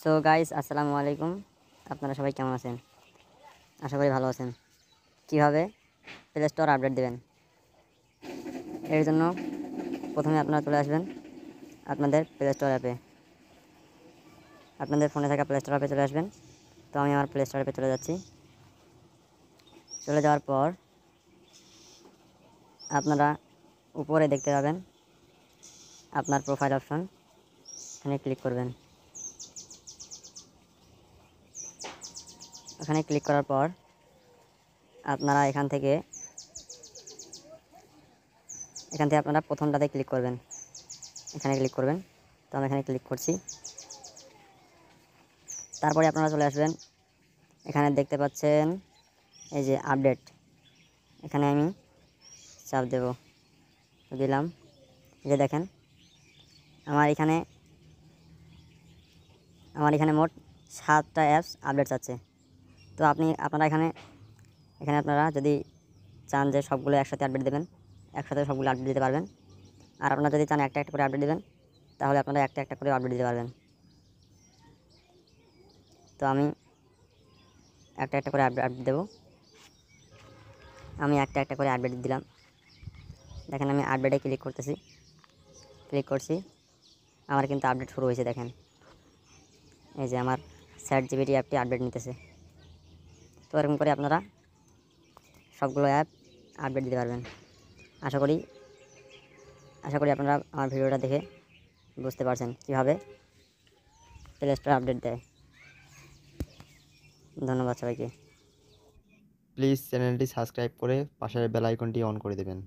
So guys, আসসালামু আলাইকুম। আপনারা সবাই কেমন আছেন? আশা করি ভালো আছেন। কিভাবে প্লে স্টোর আপডেট দেবেন, এর জন্য প্রথমে আপনারা চলে আসবেন আপনাদের প্লে স্টোর অ্যাপে। আপনাদের ফোনে থাকা প্লে স্টোর অ্যাপে চলে আসবেন। তো আমি আমার প্লে স্টোর অ্যাপে চলে যাচ্ছি। চলে যাওয়ার পর আপনারা উপরে দেখতে পাবেন আপনার প্রোফাইল অপশন, এখানে ক্লিক করবেন। ওখানে ক্লিক করার পর আপনারা এখান থেকে আপনারা প্রথমটাতে ক্লিক করবেন। এখানে ক্লিক করবেন। তো আমি এখানে ক্লিক করছি। তারপরে আপনারা চলে আসবেন, এখানে দেখতে পাচ্ছেন এই যে আপডেট, এখানে আমি চাপ দেব। দিলাম। এই যে দেখেন আমার এখানে মোট 7টা অ্যাপস আপডেট আছে। তো আপনারা এখানে আপনারা যদি চান যে সবগুলো একসাথে আপডেট দেবেন, একসাথে সবগুলো আপডেট দিতে পারবেন। আর আপনারা যদি চান একটা একটা করে আপডেট দেবেন, তাহলে আপনারা একটা একটা করে আপডেট দিতে পারবেন। তো আমি একটা একটা করে আপডেট দেবো। আমি একটা একটা করে আপডেট দিলাম। দেখেন আমি আপডেটে ক্লিক করছি। আমার কিন্তু আপডেট শুরু হয়েছে। দেখেন এই যে আমার ChatGPT অ্যাপটি আপডেট নিতেছে। তো এরকম করে আপনারা সবগুলো অ্যাপ আপডেট দিতে পারবেন। আশা করি আপনারা আমার ভিডিওটা দেখে বুঝতে পারছেন কীভাবে প্লে স্টোর আপডেট দেয়। ধন্যবাদ সবাইকে। প্লিজ চ্যানেলটি সাবস্ক্রাইব করে পাশের বেল আইকনটি অন করে দেবেন।